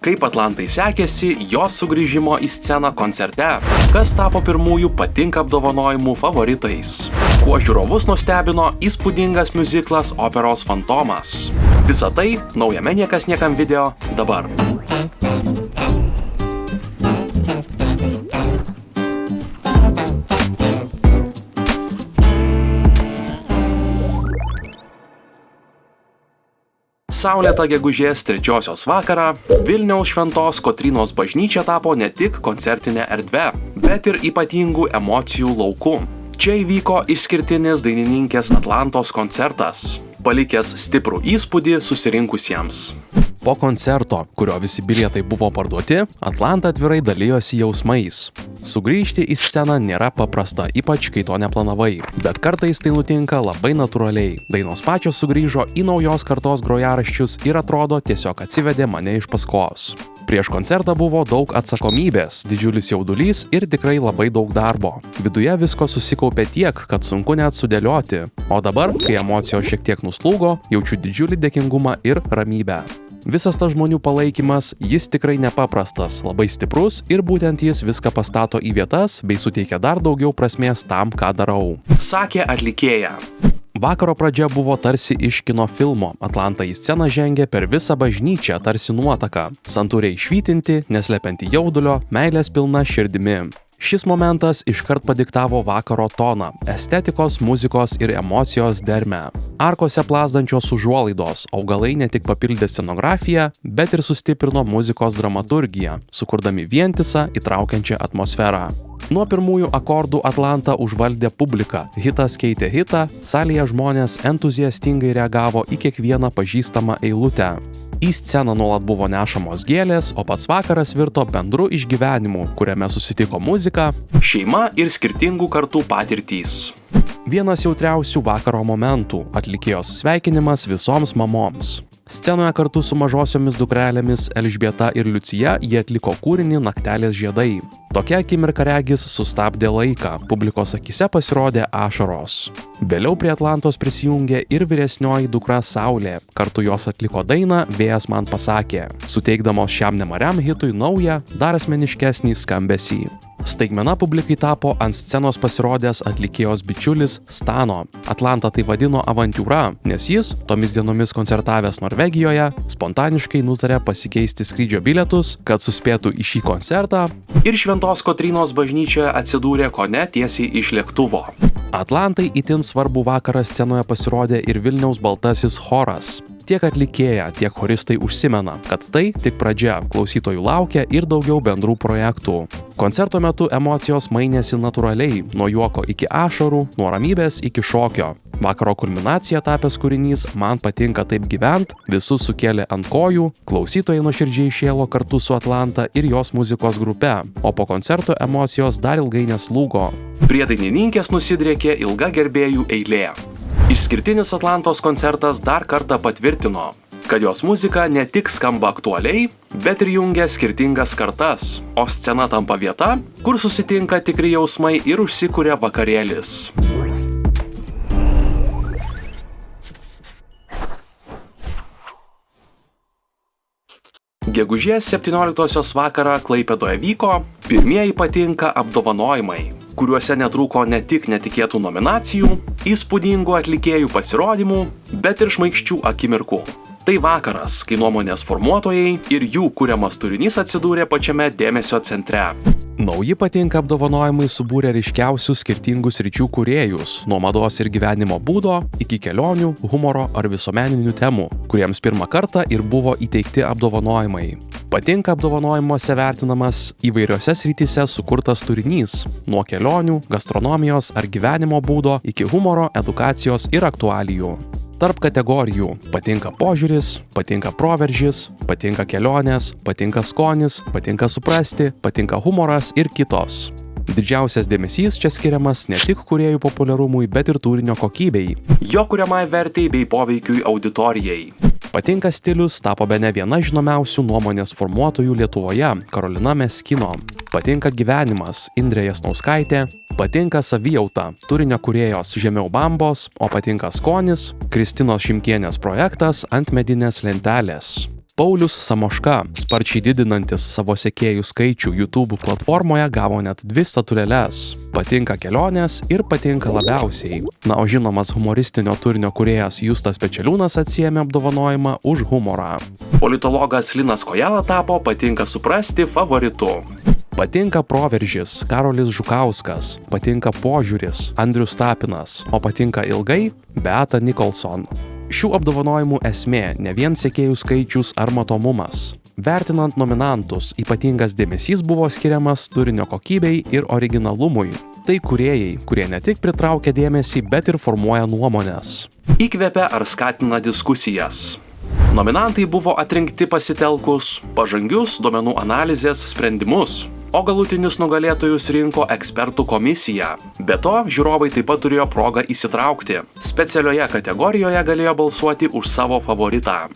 Kaip Atlantai sekėsi jos sugrįžimo į sceną koncerte, kas tapo pirmųjų patinka apdovanojimų favoritais, kuo žiūrovus nustebino įspūdingas miuziklas operos Fantomas. Visa tai naujame Niekas niekam video dabar. Saulėtą gegužės 3 vakarą Vilniaus Šventos Kotrynos bažnyčia tapo ne tik koncertinė erdve, bet ir ypatingų emocijų lauku. Čia įvyko išskirtinis dainininkės Atlantos koncertas, palikęs stiprų įspūdį susirinkusiems. Po koncerto, kurio visi bilietai buvo parduoti, Atlanta atvirai dalijosi jausmais. Sugrįžti į sceną nėra paprasta, ypač kai to neplanavai, bet kartais tai nutinka labai natūraliai. Dainos pačios sugrįžo į naujos kartos grojaraščius ir atrodo tiesiog atsivedė mane iš paskos. Prieš koncertą buvo daug atsakomybės, didžiulis jaudulys ir tikrai labai daug darbo. Viduje visko susikaupė tiek, kad sunku net sudėlioti. O dabar, kai emocijos šiek tiek nuslūgo, jaučiu didžiulį dėkingumą ir ramybę. Visas tas žmonių palaikymas, jis tikrai nepaprastas, labai stiprus ir būtent jis viską pastato į vietas bei suteikia dar daugiau prasmės tam, ką darau. Sakė atlikėja. Vakaro pradžia buvo tarsi iš kino filmo. Atlanta į sceną žengė per visą bažnyčią tarsi nuotaka. Santūriai švytinti, neslepianti jaudulio, meilės pilna širdimi. Šis momentas iškart padiktavo vakaro toną, estetikos, muzikos ir emocijos dermę. Arkose plazdančios užuolaidos, augalai ne tik papildė scenografiją, bet ir sustiprino muzikos dramaturgiją, sukurdami vientisą, įtraukiančią atmosferą. Nuo pirmųjų akordų Atlanta užvaldė publiką, hitas keitė hitą, salėje žmonės entuziastingai reagavo į kiekvieną pažįstamą eilutę. Į sceną nuolat buvo nešamos gėlės, o pats vakaras virto bendru išgyvenimu, kuriame susitiko muzika, šeima ir skirtingų kartų patirtys. Vienas jautriausių vakaro momentų – atlikėjos sveikinimas visoms mamoms. Scenoje kartu su mažosiomis dukrelėmis Elžbieta ir Liucija jie atliko kūrinį Naktelės žiedai. Tokia akimirka regis sustabdė laiką, publikos akyse pasirodė ašaros. Vėliau prie Atlantos prisijungė ir vyresnioji dukra Saulė, kartu jos atliko dainą Vėjas man pasakė, suteikdamos šiam nemariam hitui naują, dar asmeniškesnį skambesį. Staigmena publikai tapo ant scenos pasirodęs atlikėjos bičiulis Stano. Atlanta tai vadino avantiūra, nes jis, tomis dienomis koncertavęs Norvegijoje, spontaniškai nutarė pasikeisti skrydžio bilietus, kad suspėtų į šį koncertą ir Šventos Kotrynos bažnyčioje atsidūrė kone tiesiai iš lėktuvo. Atlantai itin svarbų vakarą scenoje pasirodė ir Vilniaus baltasis choras. Tiek atlikėja, tiek choristai užsimena, kad tai tik pradžia, klausytojų laukia ir daugiau bendrų projektų. Koncerto metu emocijos mainėsi natūraliai, nuo juoko iki ašarų, nuo ramybės iki šokio. Vakaro kulminacija tapęs kūrinys Man patinka taip gyvent, visus sukėlė ant kojų, klausytojai nuoširdžiai šėlo kartu su Atlanta ir jos muzikos grupe, o po koncerto emocijos dar ilgai neslūgo. Prie dainininkės nusidriekė ilga gerbėjų eilė. Išskirtinis Atlantos koncertas dar kartą patvirtino, kad jos muzika ne tik skamba aktualiai, bet ir jungia skirtingas kartas, o scena tampa vieta, kur susitinka tikri jausmai ir užsikuria vakarėlis. Gegužės 17 vakarą Klaipėdoje vyko pirmieji patinka apdovanojimai, kuriuose netrūko ne tik netikėtų nominacijų, įspūdingų atlikėjų pasirodymų, bet ir šmaikščių akimirkų. Tai vakaras, kai nuomonės formuotojai ir jų kuriamas turinys atsidūrė pačiame dėmesio centre. Nauji patinka apdovanojimai subūrė ryškiausius skirtingų sričių kūrėjus, nuo mados ir gyvenimo būdo iki kelionių, humoro ar visuomeninių temų, kuriems pirmą kartą ir buvo įteikti apdovanojimai. Patinka apdovanojimuose vertinamas įvairiose srityse sukurtas turinys, nuo kelionių, gastronomijos ar gyvenimo būdo iki humoro, edukacijos ir aktualijų. Tarp kategorijų patinka požiūris, patinka proveržis, patinka kelionės, patinka skonis, patinka suprasti, patinka humoras ir kitos. Didžiausias dėmesys čia skiriamas ne tik kūrėjų populiarumui, bet ir turinio kokybei, jo kuriamai vertei bei poveikiui auditorijai. Patinka stilius tapo bene viena žinomiausių nuomonės formuotojų Lietuvoje – Karolina Meskino. Patinka gyvenimas – Indrė Jasnauskaitė. Patinka savijauta – turinio kūrėjos Žemiau bambos, o patinka skonis – Kristinos Šimkienės projektas Ant medinės lentelės. Paulius Samoška, sparčiai didinantis savo sekėjų skaičių YouTube platformoje, gavo net 2 statulėles – patinka kelionės ir patinka labiausiai. Na, o žinomas humoristinio turinio kūrėjas Justas Pečeliūnas atsiėmė apdovanojimą už humorą. Politologas Linas Kojala tapo patinka suprasti favoritu. Patinka proveržis Karolis Žukauskas, patinka požiūris Andrius Tapinas, o patinka ilgai Beata Nicholson. Šių apdovanojimų esmė ne vien sekėjų skaičius ar matomumas. Vertinant nominantus, ypatingas dėmesys buvo skiriamas turinio kokybei ir originalumui. Tai kūrėjai, kurie ne tik pritraukia dėmesį, bet ir formuoja nuomones. Įkvepia ar skatina diskusijas. Nominantai buvo atrinkti pasitelkus pažangius duomenų analizės sprendimus, o galutinius nugalėtojus rinko ekspertų komisija. Be to, žiūrovai taip pat turėjo progą įsitraukti. Specialioje kategorijoje galėjo balsuoti už savo favoritą.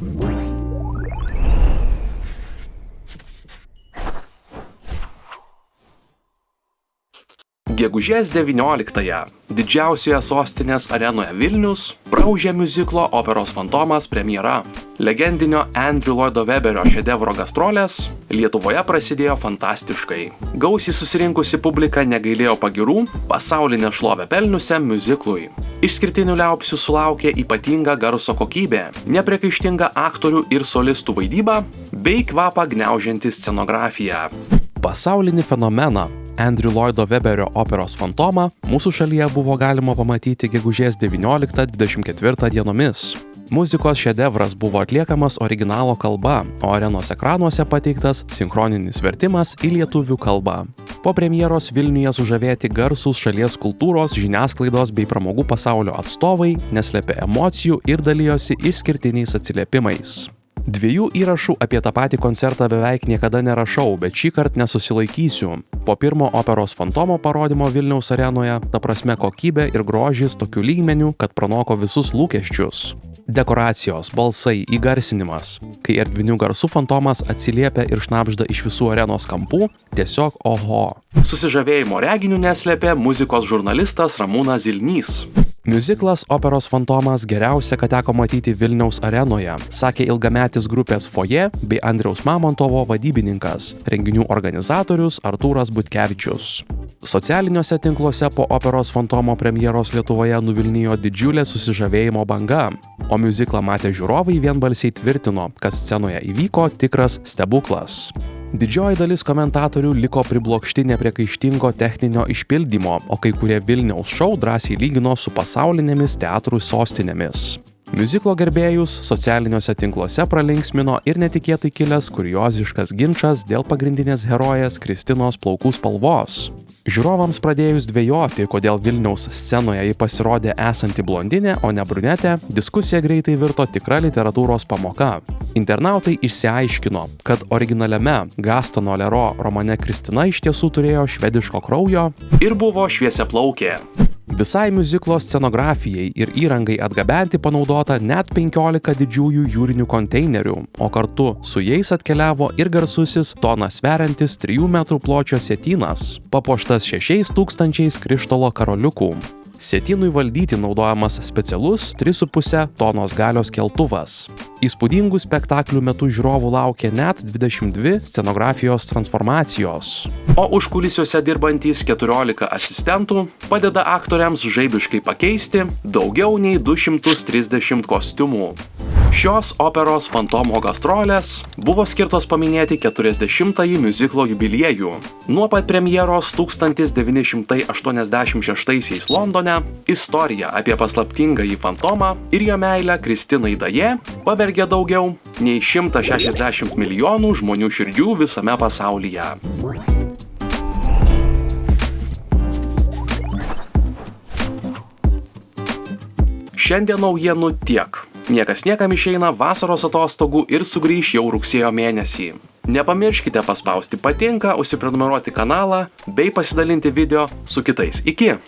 Gegužės 19-ąją didžiausioje sostinės arenoje Vilnius praūžė miuziklo Operos fantomas premjera. Legendinio Andrew Lloydo Webberio šedevro gastrolės Lietuvoje prasidėjo fantastiškai. Gausiai susirinkusi publika negailėjo pagirų pasaulinę šlovę pelniusiam miuziklui. Išskirtinių liaupsių sulaukė ypatinga garso kokybė, nepriekaištinga aktorių ir solistų vaidyba bei kvapą gniaužianti scenografija. Pasaulinį fenomeną Andrew Lloydo Webberio Operos fantomą mūsų šalyje buvo galima pamatyti gegužės 19-24 dienomis. Muzikos šedevras buvo atliekamas originalo kalba, o arenos ekranuose pateiktas sinchroninis vertimas į lietuvių kalbą. Po premjeros Vilniuje sužavėti garsūs šalies kultūros, žiniasklaidos bei pramogų pasaulio atstovai neslėpė emocijų ir dalijosi išskirtiniais atsiliepimais. 2 įrašų apie tą patį koncertą beveik niekada nerašau, bet šįkart nesusilaikysiu. Po pirmo Operos fantomo parodymo Vilniaus arenoje, ta prasme kokybė ir grožis tokių lygmenių, kad pranoko visus lūkesčius. Dekoracijos, balsai, įgarsinimas. Kai erdvinių garsų fantomas atsiliepia ir šnabžda iš visų arenos kampų, tiesiog oho. Susižavėjimo reginių neslėpė muzikos žurnalistas Ramūnas Zilnys. Miuziklas Operos fantomas geriausia, ką teko matyti Vilniaus arenoje, sakė ilgametis grupės Foje bei Andriaus Mamontovo vadybininkas, renginių organizatorius Artūras Butkevičius. Socialiniuose tinkluose po Operos fantomo premjeros Lietuvoje nuvilnijo didžiulė susižavėjimo banga, o miuziklą matę žiūrovai vienbalsiai tvirtino, kad scenoje įvyko tikras stebuklas. Didžioji dalis komentatorių liko priblokšti nepriekaištingo techninio išpildymo, o kai kurie Vilniaus šou drąsiai lygino su pasaulinėmis teatrų sostinėmis. Miuziklo gerbėjus socialiniuose tinkluose pralinksmino ir netikėtai kilęs kurioziškas ginčas dėl pagrindinės herojės Kristinos plaukų spalvos. Žiūrovams pradėjus dvejoti, kodėl Vilniaus scenoje ji pasirodė esanti blondinė, o ne brunetė, diskusija greitai virto tikra literatūros pamoka. Internautai išsiaiškino, kad originaliame Gastono Lero romane Kristina iš tiesų turėjo švediško kraujo ir buvo šviesiaplaukė. Visai miuziklo scenografijai ir įrangai atgabenti panaudota net 15 didžiųjų jūrinių konteinerių, o kartu su jais atkeliavo ir garsusis toną sveriantis 3 metrų pločio sietynas, papuoštas 6000 krištolo karoliukų. Sietynui valdyti naudojamas specialus 3,5 tonos galios keltuvas. Įspūdingų spektaklių metu žiūrovų laukia net 22 scenografijos transformacijos. O užkulisiuose dirbantys 14 asistentų padeda aktoriams žaibiškai pakeisti daugiau nei 230 kostiumų. Šios Operos fantomo gastrolės buvo skirtos paminėti 40-ąjį miuziklo jubiliejų. Nuo pat premjeros 1986 Londone istorija apie paslaptingąjį fantomą ir jo meilę Kristinai Daje pavergė daugiau nei 160 milijonų žmonių širdžių visame pasaulyje. Šiandien naujienų tiek. Niekas niekam išeina vasaros atostogų ir sugrįš jau rugsėjo mėnesį. Nepamirškite paspausti patinka, užsiprenumeruoti kanalą bei pasidalinti video su kitais. Iki!